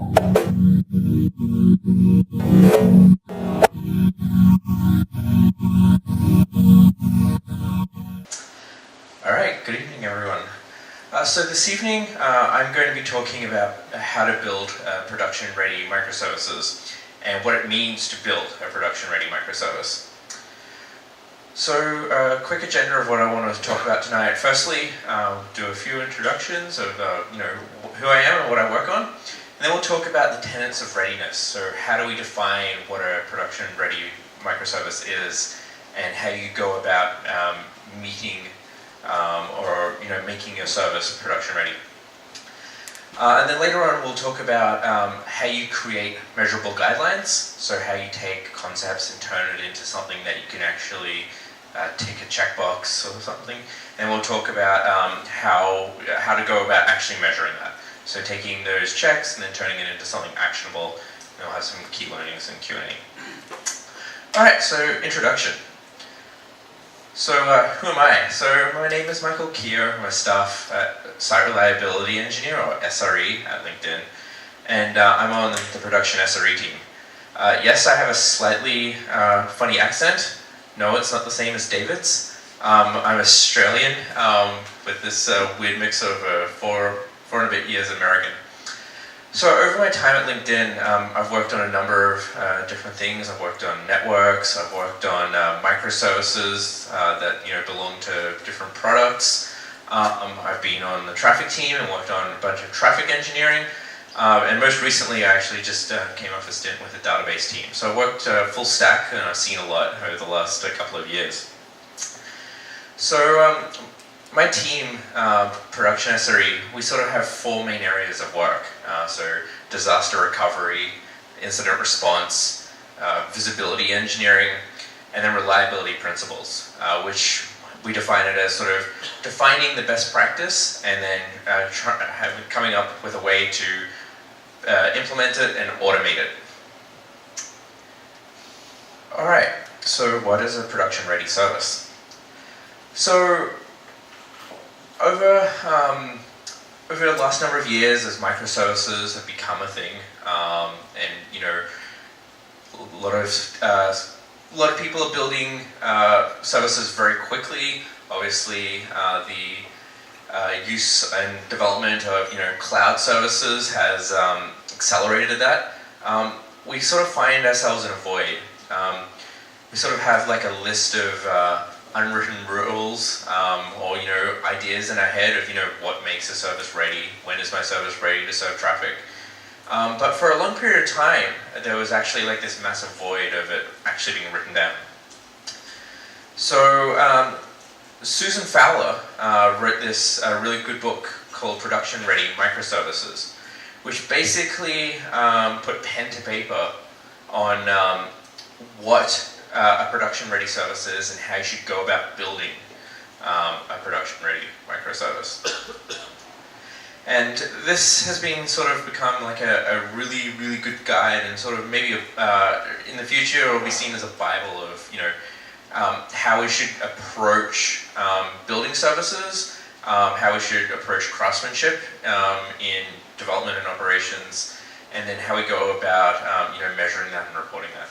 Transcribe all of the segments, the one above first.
Alright, good evening everyone. So this evening I'm going to be talking about how to build production-ready microservices and what it means to build a production-ready microservice. So a quick agenda of what I want to talk about tonight. Firstly, do a few introductions of who I am and what I work on. And then we'll talk about the tenets of readiness. So how do we define what a production-ready microservice is and how you go about meeting or making your service production ready. And then later on we'll talk about how you create measurable guidelines, so how you take concepts and turn it into something that you can actually tick a checkbox or something. And we'll talk about how to go about actually measuring that. So taking those checks and then turning it into something actionable. And we'll have some key learnings and Q&A. Alright, so introduction. So who am I? So my name is Michael Keir. I'm a staff Site Reliability Engineer, or SRE, at LinkedIn. And I'm on the production SRE team. Yes, I have a slightly funny accent. No, it's not the same as David's. I'm Australian with this weird mix of four and a bit years American. So over my time at LinkedIn, I've worked on a number of different things. I've worked on networks, I've worked on microservices that belong to different products. I've been on the traffic team and worked on a bunch of traffic engineering. And most recently, I actually just came off a stint with the database team. So I worked full stack and I've seen a lot over the last couple of years. So my team, Production SRE, we sort of have four main areas of work. So disaster recovery, incident response, visibility engineering, and then reliability principles, which we define it as sort of defining the best practice and then coming up with a way to implement it and automate it. Alright, so what is a production-ready service? So over the last number of years, as microservices have become a thing, and a lot of people are building services very quickly. Obviously, the use and development of cloud services has accelerated that. We sort of find ourselves in a void. We sort of have like a list of unwritten rules or ideas in our head of what makes a service ready, when is my service ready to serve traffic. But for a long period of time, there was actually like this massive void of it actually being written down. So Susan Fowler wrote this really good book called Production Ready Microservices, which basically put pen to paper on what a production-ready service is and how you should go about building a production-ready microservice. And this has been sort of become like a really, really good guide, and sort of maybe in the future it will be seen as a Bible of how we should approach building services, how we should approach craftsmanship in development and operations, and then how we go about measuring that and reporting that.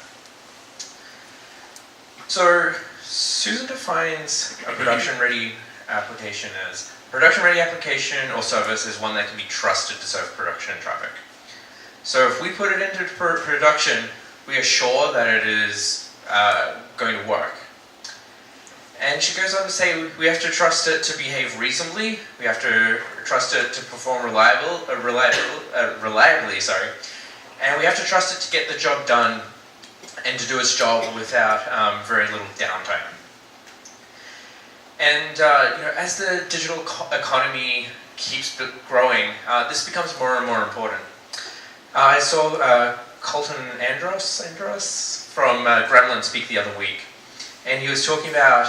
So Susan defines a production-ready application as a production-ready application or service is one that can be trusted to serve production traffic. So if we put it into production, we are sure that it is going to work. And she goes on to say we have to trust it to behave reasonably, we have to trust it to perform reliably, and we have to trust it to get the job done and to do its job without very little downtime. And as the digital economy keeps growing, this becomes more and more important. I saw Colton Andros from Gremlin speak the other week, and he was talking about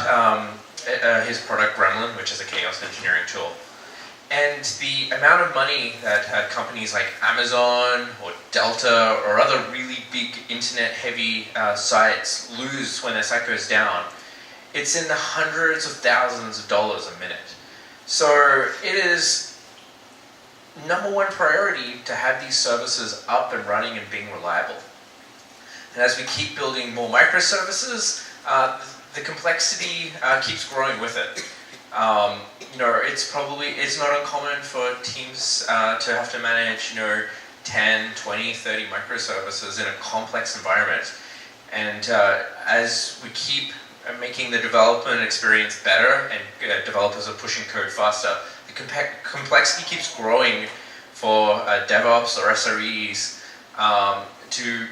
his product Gremlin, which is a chaos engineering tool. And the amount of money that companies like Amazon or Delta or other really big internet-heavy sites lose when their site goes down, it's in the hundreds of thousands of dollars a minute. So it is number one priority to have these services up and running and being reliable. And as we keep building more microservices, the complexity keeps growing with it. It's not uncommon for teams to have to manage 10, 20, 30 microservices in a complex environment. And as we keep making the development experience better and developers are pushing code faster, the complexity keeps growing for DevOps or SREs to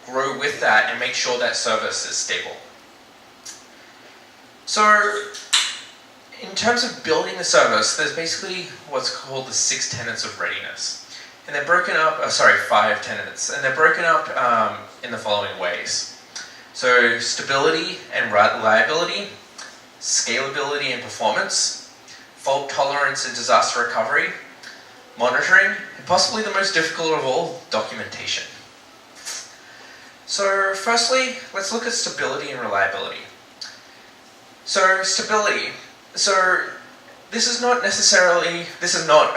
grow with that and make sure that service is stable. So in terms of building the service, there's basically what's called the 6 tenets of readiness. And they're broken up, 5 tenets, and they're broken up in the following ways. So stability and reliability, scalability and performance, fault tolerance and disaster recovery, monitoring, and possibly the most difficult of all, documentation. So firstly, let's look at stability and reliability. So stability. So this is not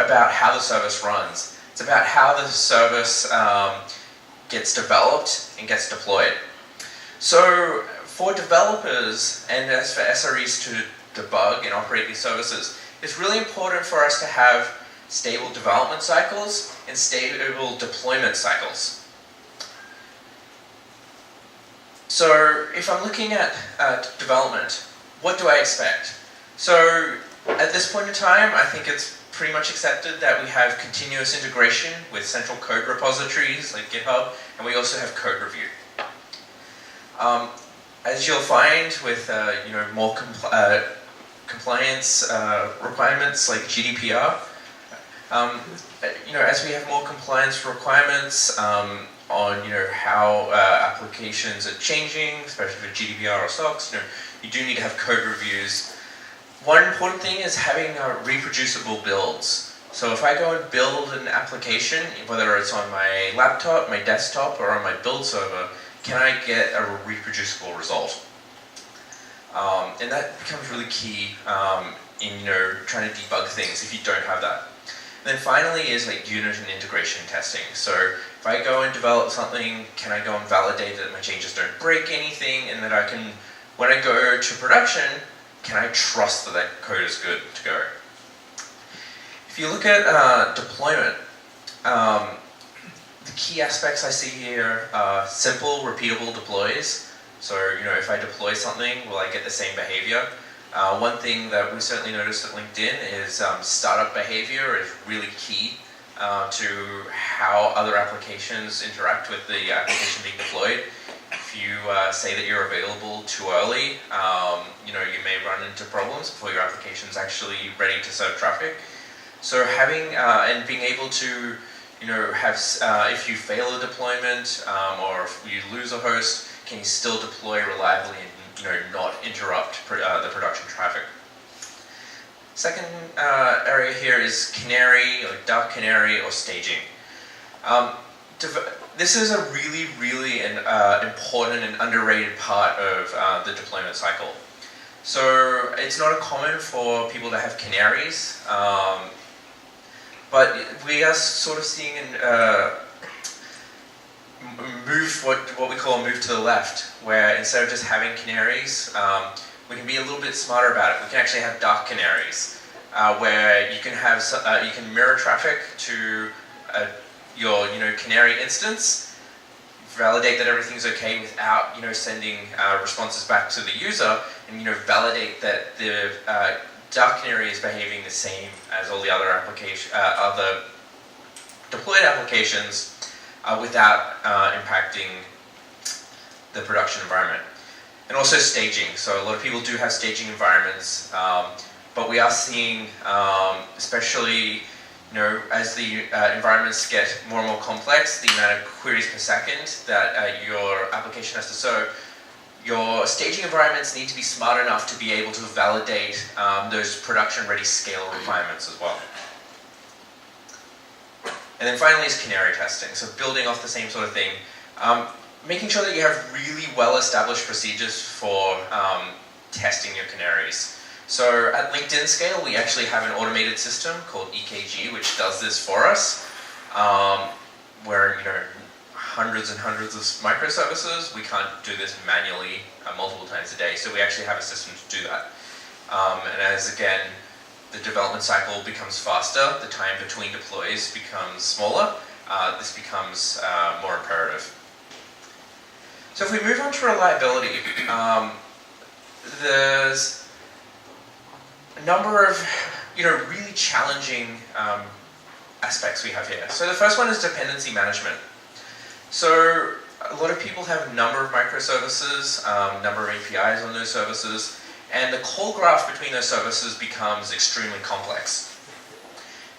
about how the service runs. It's about how the service gets developed and gets deployed. So for developers and as for SREs to debug and operate these services, it's really important for us to have stable development cycles and stable deployment cycles. So if I'm looking at development, what do I expect? So at this point in time, I think it's pretty much accepted that we have continuous integration with central code repositories like GitHub, and we also have code review. As you'll find with more compliance requirements like GDPR, as we have more compliance requirements on how applications are changing, especially for GDPR or SOX, you do need to have code reviews. One important thing is having reproducible builds. So if I go and build an application, whether it's on my laptop, my desktop, or on my build server, can I get a reproducible result? And that becomes really key in trying to debug things if you don't have that. And then finally is like unit and integration testing. So if I go and develop something, can I go and validate that my changes don't break anything, and that I can, when I go to production, can I trust that that code is good to go? If you look at deployment, the key aspects I see here are simple, repeatable deploys. So, if I deploy something, will I get the same behavior? One thing that we certainly noticed at LinkedIn is startup behavior is really key to how other applications interact with the application being deployed. If you say that you're available too early, you may run into problems before your application is actually ready to serve traffic. So having and being able to, have if you fail a deployment or if you lose a host, can you still deploy reliably and not interrupt the production traffic? Second area here is canary or dark canary or staging. This is a really, really important and underrated part of the deployment cycle. So it's not uncommon for people to have canaries, but we are sort of seeing what we call a move to the left, where instead of just having canaries, we can be a little bit smarter about it. We can actually have dark canaries, where you can have you can mirror traffic to your canary instance, validate that everything's okay without sending responses back to the user, and validate that the dark canary is behaving the same as all the other other deployed applications without impacting the production environment. And also staging. So a lot of people do have staging environments, but we are seeing, especially as the environments get more and more complex, the amount of queries per second that your application has to serve, your staging environments need to be smart enough to be able to validate those production-ready scale requirements as well. And then finally is canary testing. So building off the same sort of thing, making sure that you have really well-established procedures for testing your canaries. So at LinkedIn scale, we actually have an automated system called EKG, which does this for us. Where, hundreds and hundreds of microservices, we can't do this manually multiple times a day, so we actually have a system to do that. And as, again, the development cycle becomes faster, the time between deploys becomes smaller, this becomes more imperative. So if we move on to reliability, there's a number of really challenging aspects we have here. So the first one is dependency management. So a lot of people have a number of microservices, number of APIs on those services, and the call graph between those services becomes extremely complex.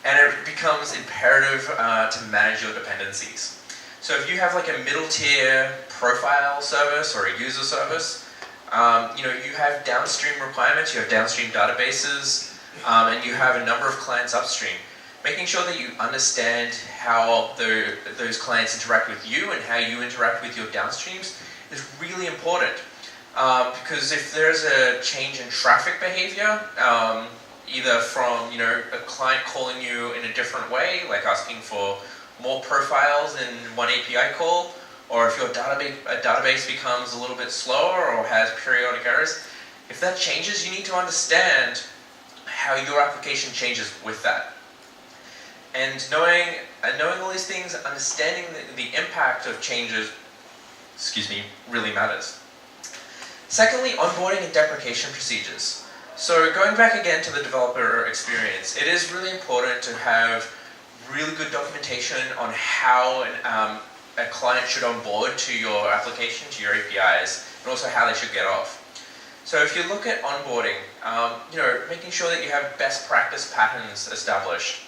And it becomes imperative to manage your dependencies. So if you have like a middle tier profile service or a user service, you have downstream requirements, you have downstream databases, and you have a number of clients upstream. Making sure that you understand how those clients interact with you and how you interact with your downstreams is really important. Because if there's a change in traffic behavior, either from a client calling you in a different way, like asking for more profiles in one API call, or if your database becomes a little bit slower or has periodic errors, if that changes, you need to understand how your application changes with that. And knowing all these things, understanding the impact of changes, really matters. Secondly, onboarding and deprecation procedures. So going back again to the developer experience, it is really important to have really good documentation on how a client should onboard to your application, to your APIs, and also how they should get off. So if you look at onboarding, making sure that you have best practice patterns established,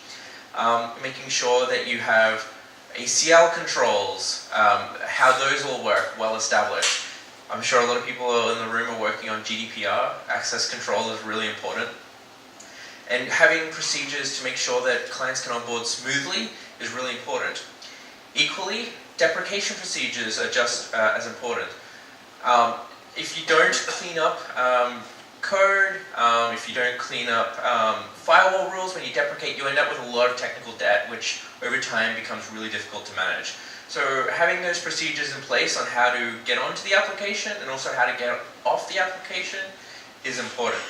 making sure that you have ACL controls, how those all work well established. I'm sure a lot of people in the room are working on GDPR. Access control is really important. And having procedures to make sure that clients can onboard smoothly is really important. Equally, deprecation procedures are just as important. If you don't clean up code, if you don't clean up firewall rules when you deprecate, you end up with a lot of technical debt, which over time becomes really difficult to manage. So having those procedures in place on how to get onto the application and also how to get off the application is important.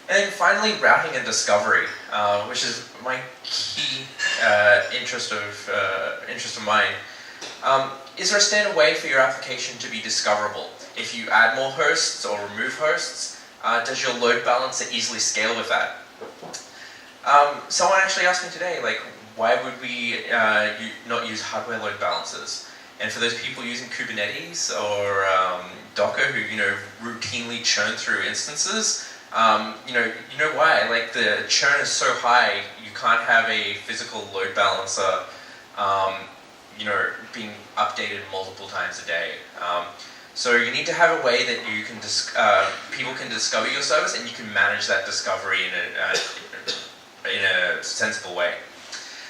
And then finally, routing and discovery, which is my key interest of mine. Is there a standard way for your application to be discoverable? If you add more hosts or remove hosts, does your load balancer easily scale with that? Someone actually asked me today, why would we not use hardware load balancers? And for those people using Kubernetes or Docker who routinely churn through instances, you know why? The churn is so high, you can't have a physical load balancer, being updated multiple times a day. So you need to have a way that you can people can discover your service, and you can manage that discovery in a sensible way.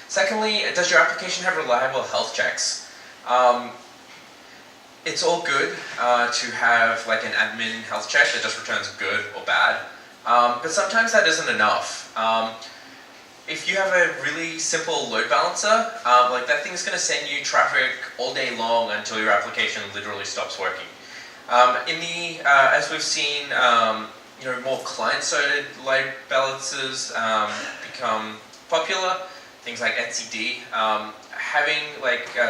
Secondly, does your application have reliable health checks? It's all good to have an admin health check that just returns good or bad, but sometimes that isn't enough. If you have a really simple load balancer, that thing's going to send you traffic all day long until your application literally stops working. As we've seen, more client-sided load balancers become popular. Things like etcd, having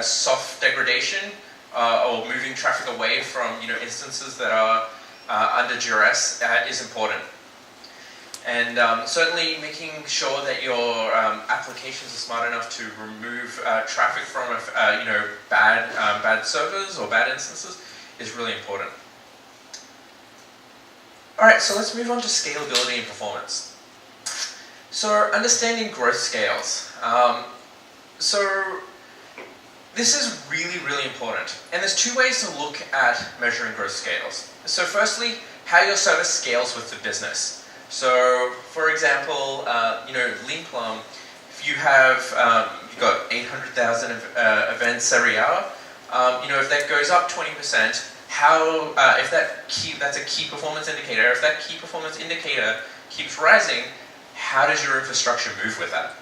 soft degradation or moving traffic away from instances that are under duress is important. And certainly making sure that your applications are smart enough to remove traffic from bad servers or bad instances is really important. All right, so let's move on to scalability and performance. So understanding growth scales. So this is really, really important. And there's two ways to look at measuring growth scales. So firstly, how your service scales with the business. So for example, Lean Plum, if you have, you've got 800,000 events every hour, if that goes up 20%, if that's a key performance indicator, if that key performance indicator keeps rising, how does your infrastructure move with that?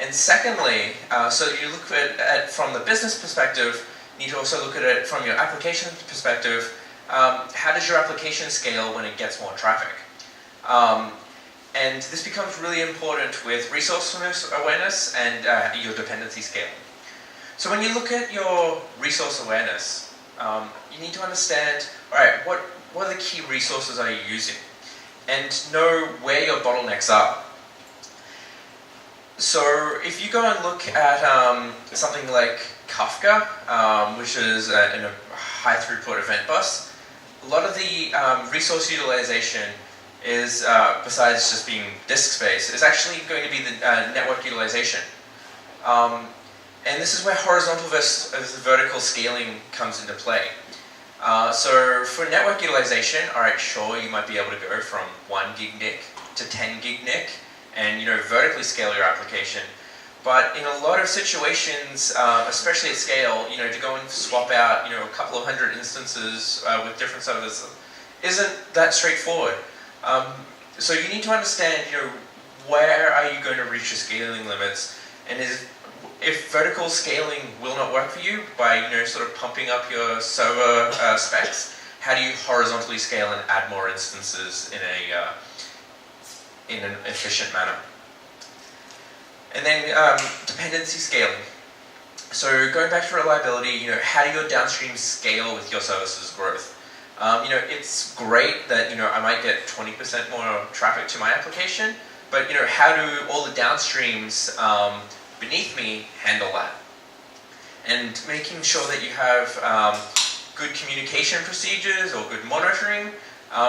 And secondly, so you look at from the business perspective, you need to also look at it from your application perspective. How does your application scale when it gets more traffic? And this becomes really important with resource awareness and your dependency scaling. So when you look at your resource awareness, you need to understand, all right, what are the key resources are you using? And know where your bottlenecks are. So if you go and look at something like Kafka, which is a high throughput event bus, a lot of the resource utilization is, besides just being disk space, is actually going to be the network utilization. And this is where horizontal versus vertical scaling comes into play. So for network utilization, all right, sure, you might be able to go from 1 gig NIC to 10 gig NIC, and vertically scale your application. But in a lot of situations, especially at scale, to go and swap out a couple of hundred instances with different servers isn't that straightforward. So you need to understand where are you going to reach your scaling limits, and if vertical scaling will not work for you by sort of pumping up your server specs, how do you horizontally scale and add more instances in an efficient manner? And then dependency scaling. So going back to reliability, how do your downstream scale with your services growth? It's great that I might get 20% more traffic to my application, but how do all the downstreams beneath me handle that? And making sure that you have good communication procedures or good monitoring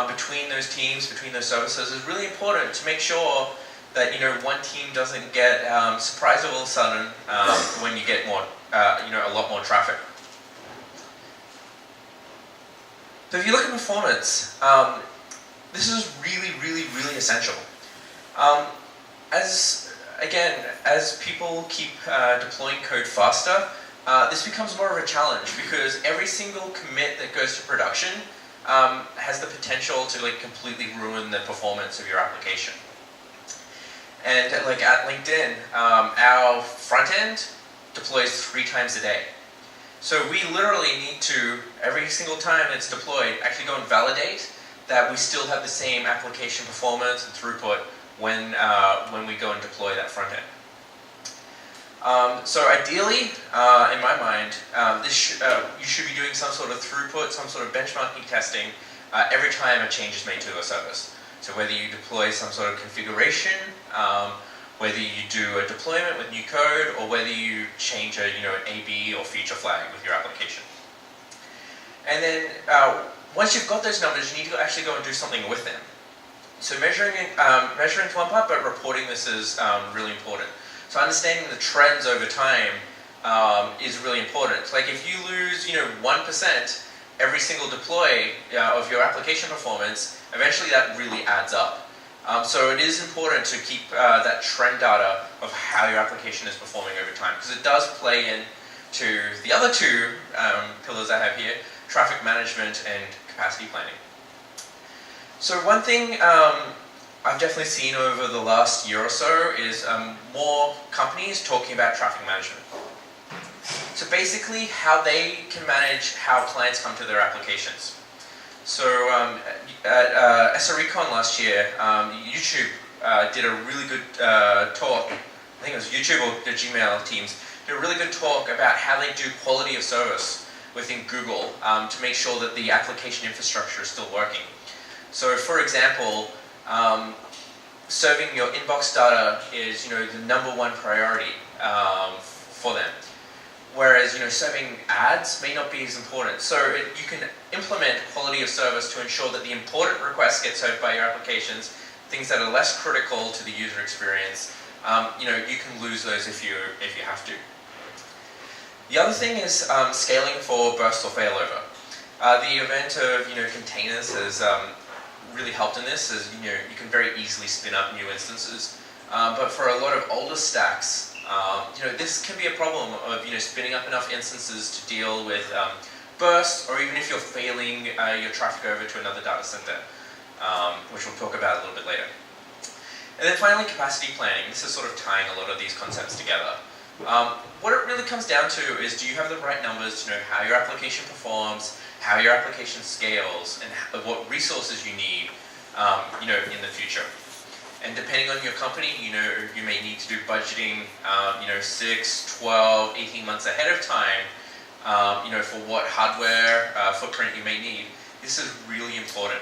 between those teams, between those services is really important to make sure that one team doesn't get surprised all of a sudden when you get more, a lot more traffic. So if you look at performance, this is really, really, really essential. As people keep deploying code faster, this becomes more of a challenge because every single commit that goes to production has the potential to completely ruin the performance of your application. And at LinkedIn, our front end deploys 3 times a day. So we literally need to, every single time it's deployed, actually go and validate that we still have the same application performance and throughput when we go and deploy that front end. So ideally, in my mind, you should be doing some sort of throughput, some sort of benchmarking testing every time a change is made to a service. So whether you deploy some sort of configuration, whether you do a deployment with new code, or whether you change an AB or feature flag with your application. And then once you've got those numbers, you need to actually go and do something with them. So measuring is one part, but reporting this is really important. So understanding the trends over time is really important. Like if you lose 1% every single deploy of your application performance, eventually that really adds up. So it is important to keep that trend data of how your application is performing over time, because it does play into the other 2 pillars I have here, traffic management and capacity planning. So one thing I've definitely seen over the last year or so is more companies talking about traffic management. So basically how they can manage how clients come to their applications. So at SRECon last year, YouTube did a really good talk. I think it was YouTube or the Gmail teams did a really good talk about how they do quality of service within Google to make sure that the application infrastructure is still working. So for example, serving your inbox data is the #1 priority for them. Whereas serving ads may not be as important. So you can implement quality of service to ensure that the important requests get served by your applications, things that are less critical to the user experience. You can lose those if you have to. The other thing is scaling for burst or failover. The event of containers has really helped in this, as you can very easily spin up new instances. But for a lot of older stacks, this can be a problem of spinning up enough instances to deal with bursts, or even if you're failing your traffic over to another data center, which we'll talk about a little bit later. And then finally, capacity planning. This is sort of tying a lot of these concepts together. What it really comes down to is, do you have the right numbers to know how your application performs, how your application scales, and what resources you need in the future. And depending on your company, you may need to do budgeting 6, 12, 18 months ahead of time, for what hardware footprint you may need. This is really important.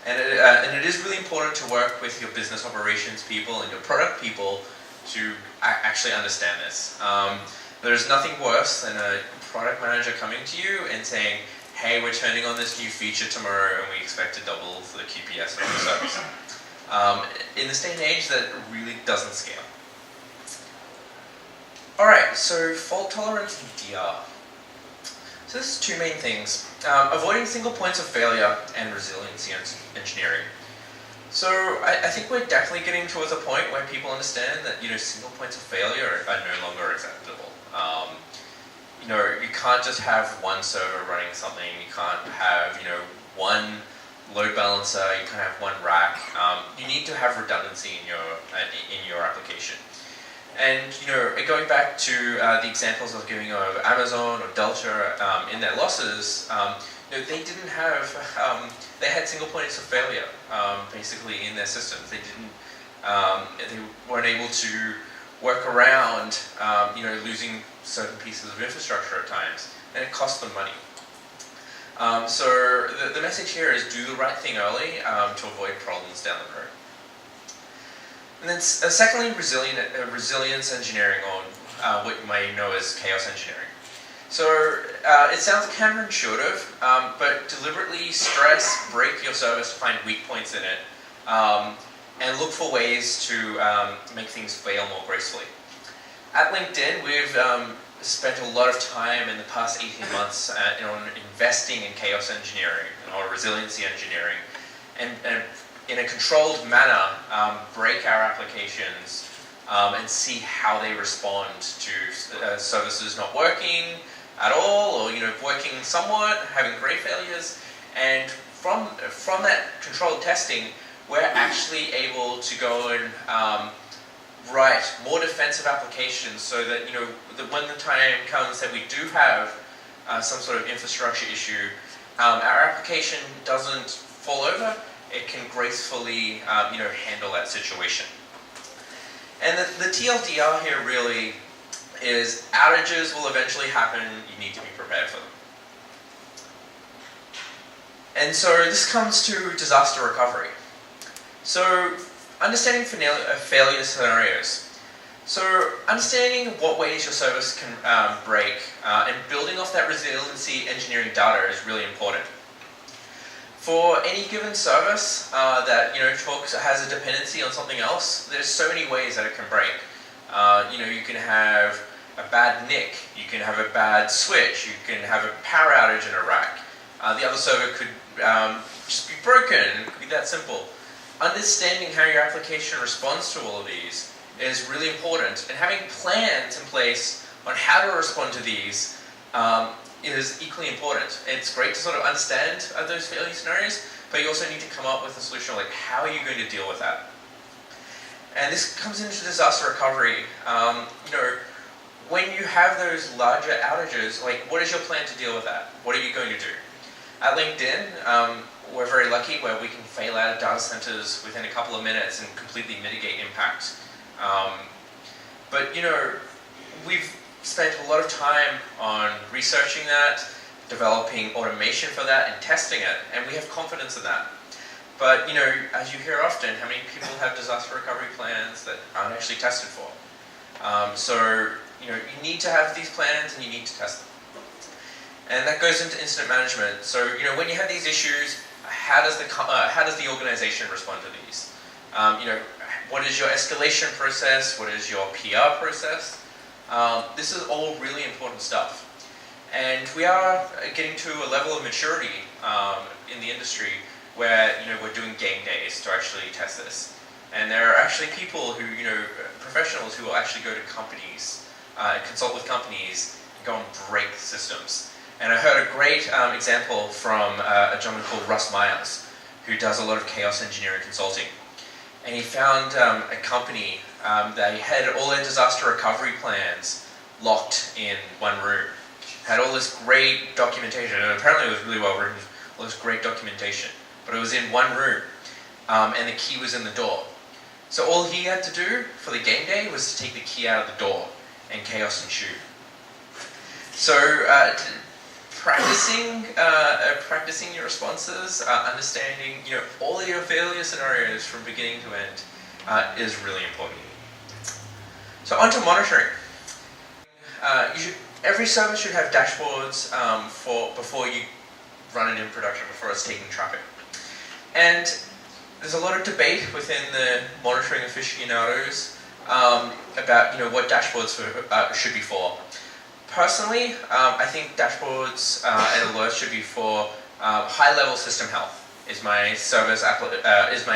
And it is really important to work with your business operations people and your product people to actually understand this. There's nothing worse than a product manager coming to you and saying, hey, we're turning on this new feature tomorrow and we expect to double the QPS of your service. In this day and age, that really doesn't scale. Alright, so fault tolerance and DR. So this is two main things. Avoiding single points of failure and resiliency engineering. So I think we're definitely getting towards a point where people understand that single points of failure are no longer acceptable. You can't just have one server running something. You can't have one load balancer. You can't have one rack. You need to have redundancy in your application. And going back to the examples I was giving of Amazon or Delta in their losses, they didn't have. They had single points of failure basically in their systems. They didn't. They weren't able to work around losing certain pieces of infrastructure at times, and it cost them money. So the message here is do the right thing early to avoid problems down the road. And then secondly, resilience engineering, or what you may know as chaos engineering. So it sounds counterintuitive, but deliberately stress, break your service to find weak points in it, and look for ways to make things fail more gracefully. At LinkedIn, we've spent a lot of time in the past 18 months on investing in chaos engineering or resiliency engineering, and in a controlled manner, break our applications and see how they respond to services not working at all, or working somewhat, having great failures. And from that controlled testing, we're actually able to go and write more defensive applications, so that that when the time comes that we do have some sort of infrastructure issue, our application doesn't fall over. It can gracefully handle that situation. And the TLDR here really is outages will eventually happen. You need to be prepared for them. And so this comes to disaster recovery. So understanding failure scenarios. So understanding what ways your service can break and building off that resiliency engineering data is really important. For any given service that has a dependency on something else, there's so many ways that it can break. You can have a bad NIC, you can have a bad switch, you can have a power outage in a rack. The other server could just be broken. It could be that simple. Understanding how your application responds to all of these is really important, and having plans in place on how to respond to these is equally important. It's great to sort of understand those failure scenarios, but you also need to come up with a solution, like how are you going to deal with that? And this comes into disaster recovery. When you have those larger outages, like what is your plan to deal with that? What are you going to do? At LinkedIn, we're very lucky where we can fail out of data centers within a couple of minutes and completely mitigate impact. But we've spent a lot of time on researching that, developing automation for that, and testing it, and we have confidence in that. But as you hear often, how many people have disaster recovery plans that aren't actually tested for? So you need to have these plans and you need to test them. And that goes into incident management. So when you have these issues, how does the organization respond to these? What is your escalation process? What is your PR process? This is all really important stuff. And we are getting to a level of maturity in the industry where we're doing game days to actually test this. And there are actually people who, professionals who will actually go to companies, consult with companies, and go and break systems. And I heard a great example from a gentleman called Russ Myers, who does a lot of chaos engineering consulting. And he found a company that had all their disaster recovery plans locked in one room. Had all this great documentation, and apparently it was really well written, all this great documentation. But it was in one room, and the key was in the door. So all he had to do for the game day was to take the key out of the door, and chaos ensued. So practicing your responses, understanding all of your failure scenarios from beginning to end is really important. So onto monitoring. Every service should have dashboards before you run it in production, before it's taking traffic. And there's a lot of debate within the monitoring aficionados about what dashboards should be for. Personally, I think dashboards and alerts should be for high-level system health. Is my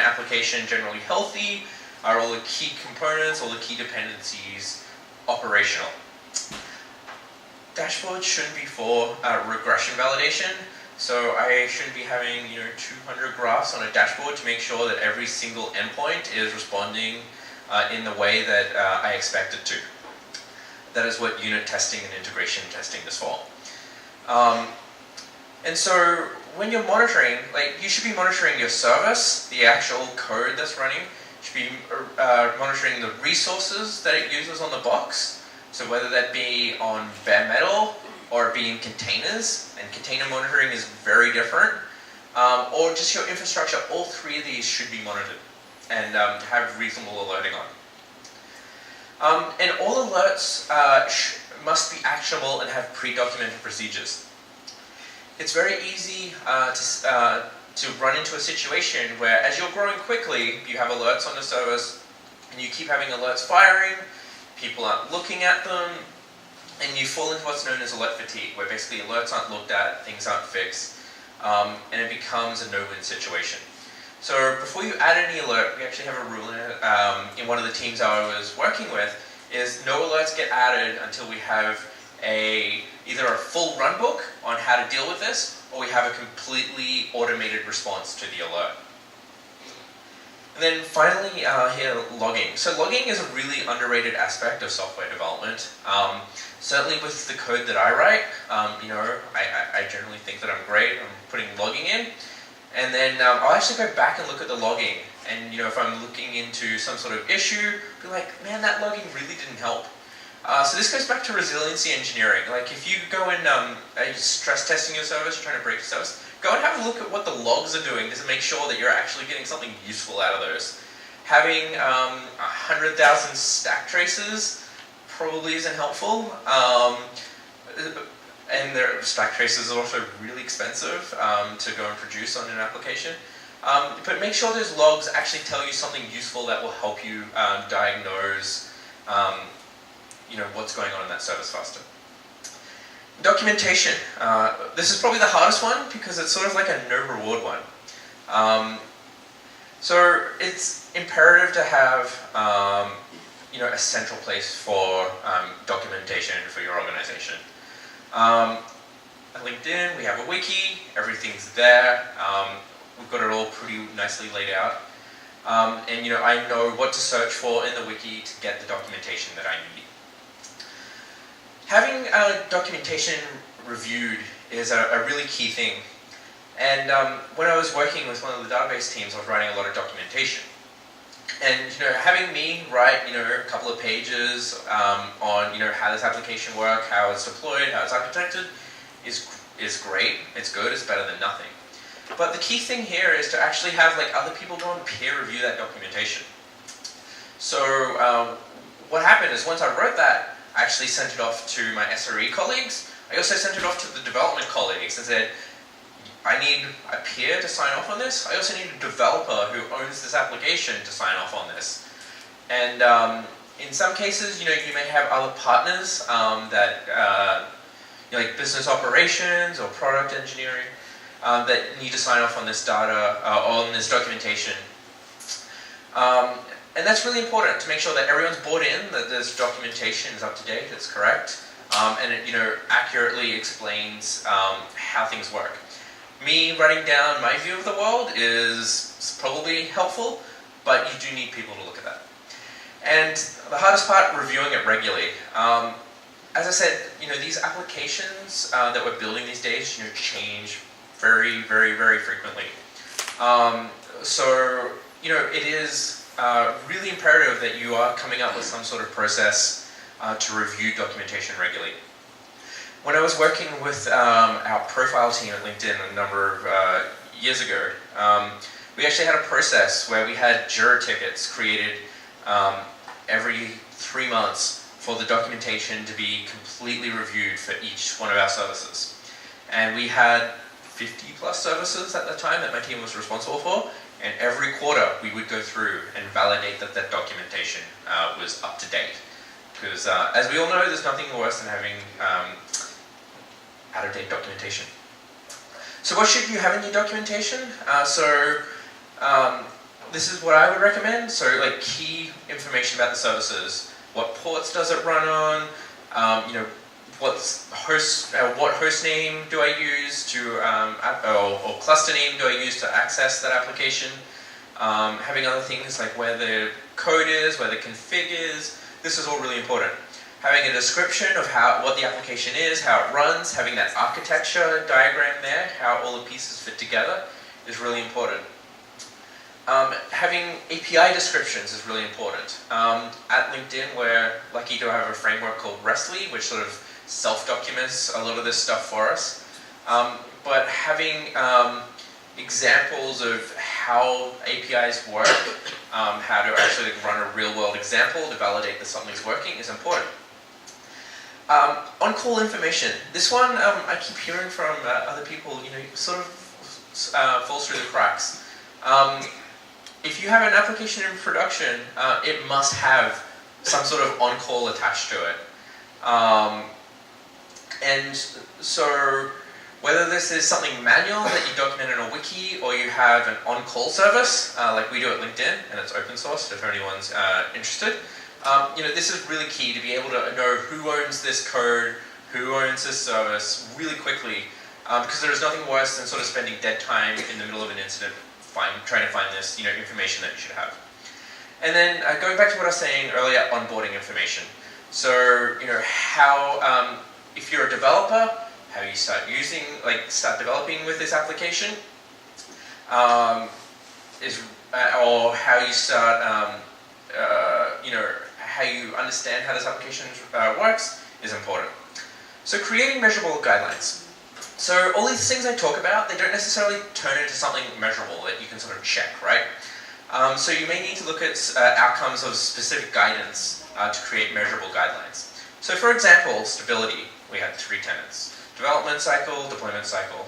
application generally healthy? Are all the key components, all the key dependencies operational? Dashboards shouldn't be for regression validation. So I shouldn't be having 200 graphs on a dashboard to make sure that every single endpoint is responding in the way that I expect it to. That is what unit testing and integration testing is for. And so when you're monitoring, you should be monitoring your service, the actual code that's running. You should be monitoring the resources that it uses on the box. So whether that be on bare metal or be in containers, and container monitoring is very different, or just your infrastructure, all three of these should be monitored and have reasonable alerting on. And all alerts must be actionable and have pre-documented procedures. It's very easy to run into a situation where, as you're growing quickly, you have alerts on the service, and you keep having alerts firing, people aren't looking at them, and you fall into what's known as alert fatigue, where basically alerts aren't looked at, things aren't fixed, and it becomes a no-win situation. So before you add any alert, we actually have a rule in one of the teams I was working with, is no alerts get added until we have either a full runbook on how to deal with this, or we have a completely automated response to the alert. And then finally here, logging. So logging is a really underrated aspect of software development. Certainly with the code that I write, I generally think that I'm great. I'm putting logging in. And then I'll actually go back and look at the logging. And if I'm looking into some sort of issue, be like, man, that logging really didn't help. So this goes back to resiliency engineering. If you go in stress testing your service, you're trying to break your service, go and have a look at what the logs are doing to make sure that you're actually getting something useful out of those. Having 100,000 stack traces probably isn't helpful. And their stack traces are also really expensive to go and produce on an application. But make sure those logs actually tell you something useful that will help you diagnose what's going on in that service faster. Documentation. This is probably the hardest one because it's sort of like a no reward one. So it's imperative to have a central place for documentation for your organization. At LinkedIn, we have a wiki, everything's there. We've got it all pretty nicely laid out. And I know what to search for in the wiki to get the documentation that I need. Having documentation reviewed is a really key thing. And when I was working with one of the database teams, I was writing a lot of documentation. And having me write a couple of pages on how this application works, how it's deployed, how it's architected is great. It's good. It's better than nothing. But the key thing here is to actually have other people go and peer review that documentation. So what happened is once I wrote that, I actually sent it off to my SRE colleagues. I also sent it off to the development colleagues and said, I need a peer to sign off on this. I also need a developer who owns this application to sign off on this. And in some cases, you may have other partners that, like business operations or product engineering, that need to sign off on this data, on this documentation. And that's really important to make sure that everyone's bought in, that this documentation is up to date, it's correct, and it accurately explains how things work. Me writing down my view of the world is probably helpful, but you do need people to look at that. And the hardest part, reviewing it regularly. As I said, these applications that we're building these days, change very, very, very frequently. So it is really imperative that you are coming up with some sort of process to review documentation regularly. When I was working with our profile team at LinkedIn a number of years ago, we actually had a process where we had Jira tickets created every 3 months for the documentation to be completely reviewed for each one of our services. And we had 50 plus services at the time that my team was responsible for, and every quarter we would go through and validate that that documentation was up to date. Because as we all know, there's nothing worse than having out-of-date documentation. So what should you have in your documentation? This is what I would recommend. So like key information about the services. What ports does it run on? What host name do I use to, or cluster name do I use to access that application? Having other things like where the code is, where the config is. This is all really important. Having a description of what the application is, how it runs, having that architecture diagram there, how all the pieces fit together is really important. Having API descriptions is really important. At LinkedIn, we're lucky to have a framework called Restly, which sort of self-documents a lot of this stuff for us. But having examples of how APIs work, how to actually run a real-world example to validate that something's working is important. On-call information. This one I keep hearing from other people, sort of falls through the cracks. If you have an application in production, it must have some sort of on-call attached to it. And so whether this is something manual that you document in a wiki or you have an on-call service, like we do at LinkedIn, and it's open source if anyone's interested, this is really key to be able to know who owns this code, who owns this service really quickly, because there is nothing worse than sort of spending dead time in the middle of an incident trying to find this information that you should have. And then going back to what I was saying earlier, onboarding information. So how if you're a developer, how you start developing with this application, or how you start how you understand how this application works is important. So creating measurable guidelines. So all these things I talk about, they don't necessarily turn into something measurable that you can sort of check, right? So you may need to look at outcomes of specific guidance to create measurable guidelines. So for example, stability, we had 3 tenets. Development cycle, deployment cycle,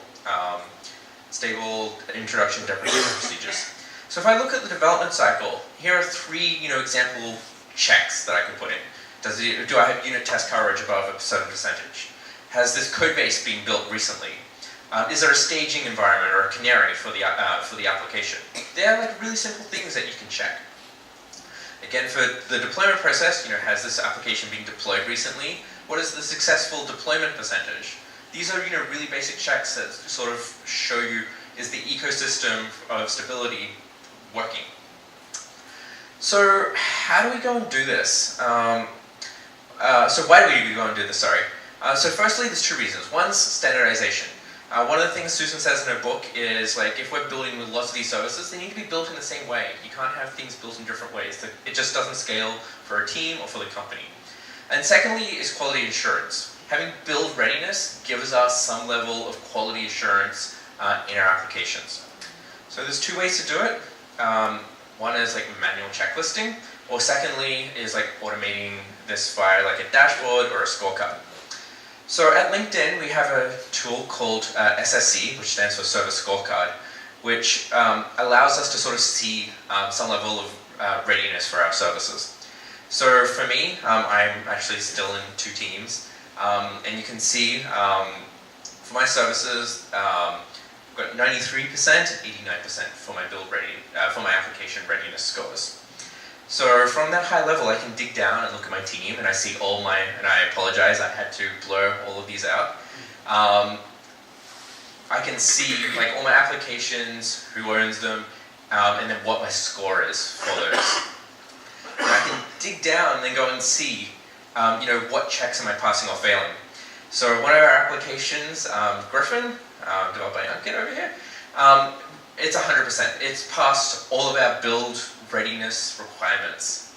stable introduction, deprecation procedures. So if I look at the development cycle, here are 3 example checks that I could put in. Do I have unit test coverage above a certain percentage? Has this code base been built recently? Is there a staging environment or a canary for the application? They are like really simple things that you can check. Again, for the deployment process, has this application been deployed recently? What is the successful deployment percentage? These are really basic checks that sort of show you, is the ecosystem of stability working? So how do we go and do this? So why do we go and do this, sorry? So firstly, there's 2 reasons. One's standardization. One of the things Susan says in her book is if we're building with lots of these services, they need to be built in the same way. You can't have things built in different ways. It just doesn't scale for a team or for the company. And secondly is quality assurance. Having build readiness gives us some level of quality assurance in our applications. So there's 2 ways to do it. One is manual checklisting, or secondly is automating this via a dashboard or a scorecard. So at LinkedIn, we have a tool called SSC, which stands for Service Scorecard, which allows us to sort of see some level of readiness for our services. So for me, I'm actually still in 2 teams, and you can see for my services, I've got 93% and 89% for my for my application readiness scores. So from that high level, I can dig down and look at my team, and I see all my, and I apologize, I had to blur all of these out. I can see like all my applications, who owns them, and then what my score is for those. And I can dig down and then go and see, what checks am I passing or failing. So one of our applications, Griffin, developed by Untitled over here, it's 100%. It's passed all of our build readiness requirements,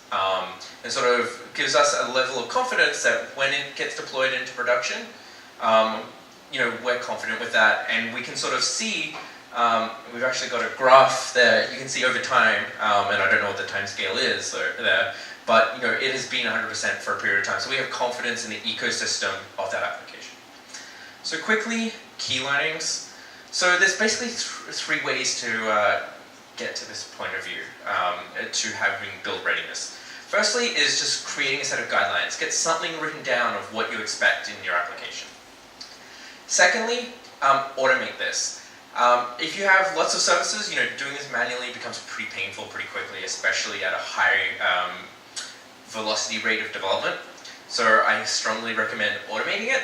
and sort of gives us a level of confidence that when it gets deployed into production, we're confident with that, and we can sort of see, we've actually got a graph that you can see over time, and I don't know what the time scale is there, but it has been 100% for a period of time, so we have confidence in the ecosystem of that application. So quickly, key learnings. So there's basically three ways to get to this point of view, to having build readiness. Firstly is just creating a set of guidelines. Get something written down of what you expect in your application. Secondly, automate this. If you have lots of services, doing this manually becomes pretty painful pretty quickly, especially at a high velocity rate of development. So I strongly recommend automating it.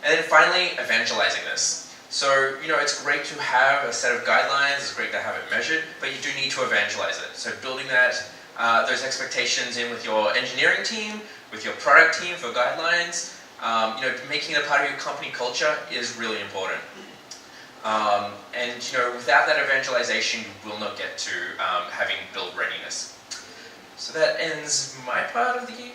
And then finally, evangelizing this. So, it's great to have a set of guidelines, it's great to have it measured, but you do need to evangelize it. So building those expectations in with your engineering team, with your product team for guidelines, making it a part of your company culture is really important. And without that evangelization, you will not get to having build readiness. So that ends my part of the evening.